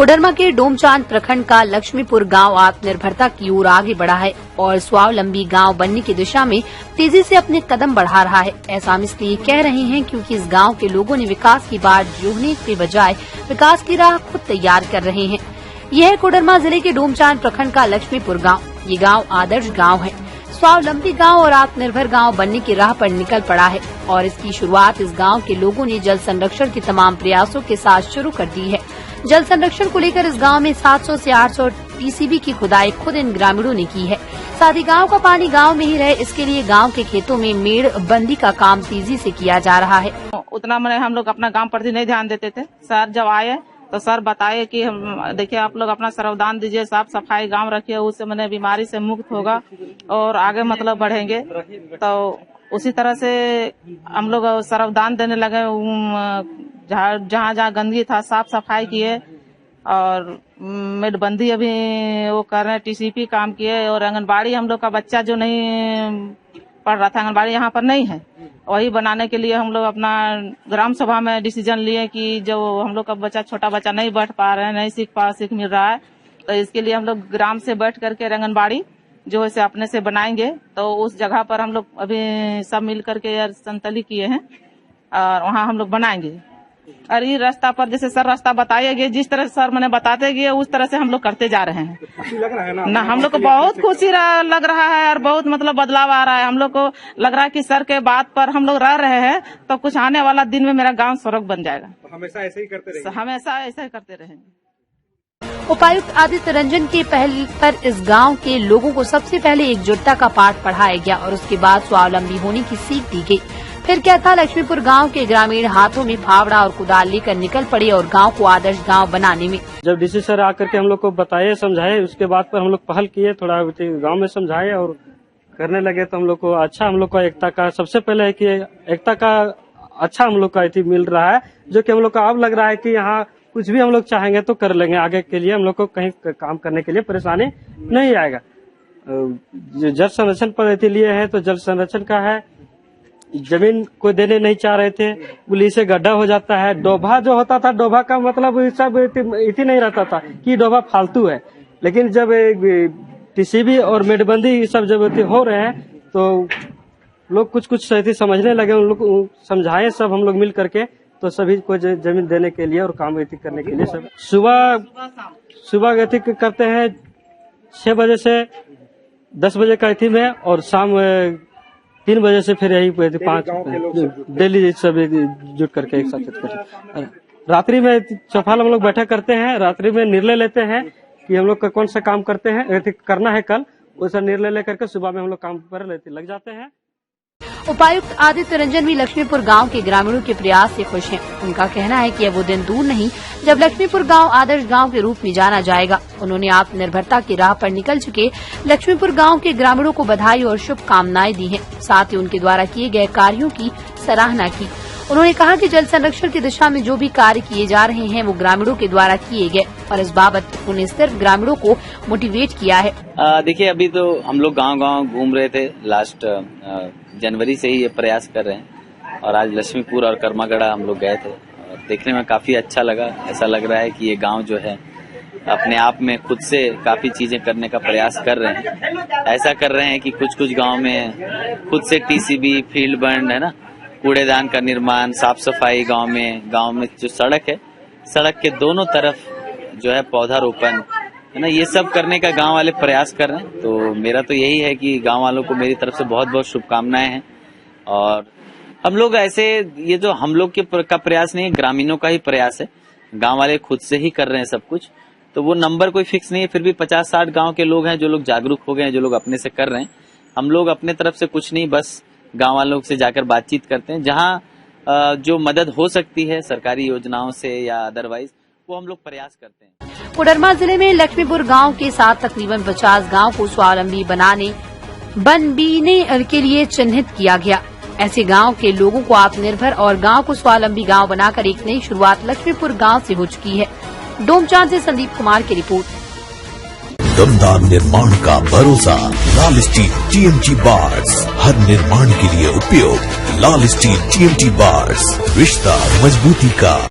कोडरमा के डोमचांद प्रखंड का लक्ष्मीपुर गांव आत्मनिर्भरता की ओर आगे बढ़ा है और स्वावलंबी गांव बनने की दिशा में तेजी से अपने कदम बढ़ा रहा है। ऐसा हम इसलिए कह रहे हैं क्योंकि इस गांव के लोगों ने विकास की बाट जोहने के बजाय विकास की राह खुद तैयार कर रहे हैं। यह है कोडरमा जिले के डोमचांद प्रखंड का लक्ष्मीपुर गाँव। ये गाँव आदर्श गाँव है, स्वावलंबी गांव और आत्मनिर्भर गांव बनने की राह पर निकल पड़ा है और इसकी शुरुआत इस गांव के लोगों ने जल संरक्षण के तमाम प्रयासों के साथ शुरू कर दी है। जल संरक्षण को लेकर इस गांव में 700 से 800 टीसीबी की खुदाई खुद इन ग्रामीणों ने की है। साथ ही गांव का पानी गांव में ही रहे, इसके लिए गांव के खेतों में मेड़ बंदी का काम तेजी से किया जा रहा है। उतना मैंने हम लोग अपना गांव प्रति नहीं ध्यान देते थे। सर जब आए तो सर बताए कि हम देखिए आप लोग अपना श्रमदान दीजिए, साफ सफाई गांव रखिए, उससे मैंने बीमारी से मुक्त होगा और आगे मतलब बढ़ेंगे। तो उसी तरह से हम लोग श्रमदान देने लगे। जहाँ जहाँ गंदगी था साफ सफाई किए और मेडबंदी अभी वो कर रहे हैं, टीसीपी काम किए और आंगनबाड़ी हम लोग का बच्चा जो नहीं पढ़ रहा था, आंगनबाड़ी यहाँ पर नहीं है, वही बनाने के लिए हम लोग अपना ग्राम सभा में डिसीजन लिए कि जो हम लोग का बच्चा छोटा बच्चा नहीं बैठ पा रहे हैं, नहीं सीख मिल रहा है, तो इसके लिए हम लोग ग्राम से बैठ करके आंगनबाड़ी जो है अपने से बनाएंगे। तो उस जगह पर हम लोग अभी सब मिल करके संतली किए हैं और वहाँ हम लोग बनाएंगे। और ये रास्ता पर जैसे सर रास्ता बताए गए, जिस तरह सर मैंने बताते गए उस तरह से हम लोग करते जा रहे हैं। खुशी लग रहा है ना हम लोग को बहुत खुशी लग रहा है और बहुत मतलब बदलाव आ रहा है। हम लोग को लग रहा है कि सर के बात पर हम लोग रह रहे हैं तो कुछ आने वाला दिन में मेरा गांव सड़क बन जाएगा। हमेशा ऐसे ही करते रहेंगे। हमेशा ऐसा ही करते रहेंगे। उपायुक्त आदित्य रंजन के पहल पर इस गांव के लोगों को सबसे पहले एकजुटता का पाठ पढ़ाया गया और उसके बाद स्वावलंबी होने की सीख दी गई। फिर क्या था, लक्ष्मीपुर गांव के ग्रामीण हाथों में फावड़ा और कुदाल लेकर निकल पड़े और गांव को आदर्श गांव बनाने में। जब डीसी सर आकर के हम लोग को बताए समझाए, उसके बाद पर हम लोग पहल किए, थोड़ा गांव में समझाए और करने लगे तो हम लोग को अच्छा, हम लोग को एकता का सबसे पहले है कि एकता का अच्छा हम लोग का मिल रहा है, जो कि हम लोग को अब लग रहा है कि यहाँ कुछ भी हम लोग चाहेंगे तो कर लेंगे। आगे के लिए हम लोग को कहीं काम करने के लिए परेशानी नहीं आएगा। जल संरक्षण पर लिए है तो जल संरक्षण का है, जमीन को देने नहीं चाह रहे थे, पुलिस से गड्ढा हो जाता है। डोभा जो होता था, डोभा का मतलब सब इतनी नहीं रहता था कि डोभा फालतू है, लेकिन जब टीसीबी और मेडबंदी सब जब हो रहे हैं तो लोग कुछ सही समझने लगे। उन लोग समझाए सब हम लोग मिल करके, तो सभी को जमीन देने के लिए और काम करने के लिए सब सुबह करते हैं 6 बजे से 10 बजे का में और शाम 3 बजे से फिर यही 5 डेली सब जुट करके एक साथ करते। रात्रि में चौपाल हम लोग बैठा करते हैं, रात्रि में निर्णय लेते हैं कि हम लोग का कौन सा काम करते हैं करना है कल, वैसा निर्णय लेकर के सुबह में हम लोग काम पर लग जाते हैं। उपायुक्त आदित्य रंजन भी लक्ष्मीपुर गांव के ग्रामीणों के प्रयास से खुश हैं। उनका कहना है कि अब वो दिन दूर नहीं जब लक्ष्मीपुर गांव आदर्श गांव के रूप में जाना जाएगा। उन्होंने आत्मनिर्भरता की राह पर निकल चुके लक्ष्मीपुर गांव के ग्रामीणों को बधाई और शुभकामनाएं दी हैं। साथ ही उनके द्वारा किए गए कार्यों की सराहना की। उन्होंने कहा कि जल संरक्षण की दिशा में जो भी कार्य किए जा रहे हैं वो ग्रामीणों के द्वारा किए गए और इस बाबत उन्हें सिर्फ ग्रामीणों को मोटिवेट किया है। देखिए, अभी तो हम लोग गांव घूम रहे थे, लास्ट जनवरी से ही ये प्रयास कर रहे हैं और आज लक्ष्मीपुर और कर्मागढ़ा हम लोग गए थे और देखने में काफी अच्छा लगा। ऐसा लग रहा है कि ये गांव जो है अपने आप में खुद से काफी चीजें करने का प्रयास कर रहे हैं। ऐसा कर रहे हैं कि कुछ गांव में खुद से टीसीबी, फील्ड बंद है ना, कूड़ेदान का निर्माण, साफ सफाई गांव में जो सड़क है, सड़क के दोनों तरफ जो है पौधारोपण है ना, ये सब करने का गांव वाले प्रयास कर रहे हैं। तो मेरा तो यही है कि गांव वालों को मेरी तरफ से बहुत बहुत शुभकामनाएं हैं। और हम लोग ऐसे, ये जो हम लोग का प्रयास नहीं है, ग्रामीणों का ही प्रयास है। गांव वाले खुद से ही कर रहे हैं सब कुछ, तो वो नंबर कोई फिक्स नहीं है। फिर भी 50-60 गांव के लोग हैं जो लोग जागरूक हो गए हैं, जो लोग अपने से कर रहे हैं। हम लोग अपने तरफ से कुछ नहीं, बस गांव वालों से जाकर बातचीत करते हैं। जहां जो मदद हो सकती है सरकारी योजनाओं से या अदरवाइज, वो हम लोग प्रयास करते हैं। कोडरमा जिले में लक्ष्मीपुर गांव के साथ तकरीबन 50 गांव को स्वावलंबी बनने के लिए चिन्हित किया गया। ऐसे गांव के लोगों को आत्मनिर्भर और गांव को स्वावलंबी गांव बनाकर एक नई शुरुआत लक्ष्मीपुर गांव से हो चुकी है। डोमचांद से संदीप कुमार की रिपोर्ट। दमदार निर्माण का भरोसा लाल स्टील TMT बार्स, हर निर्माण के लिए उपयोग। लाल स्टील TMT बार्स, रिश्ता मजबूती का।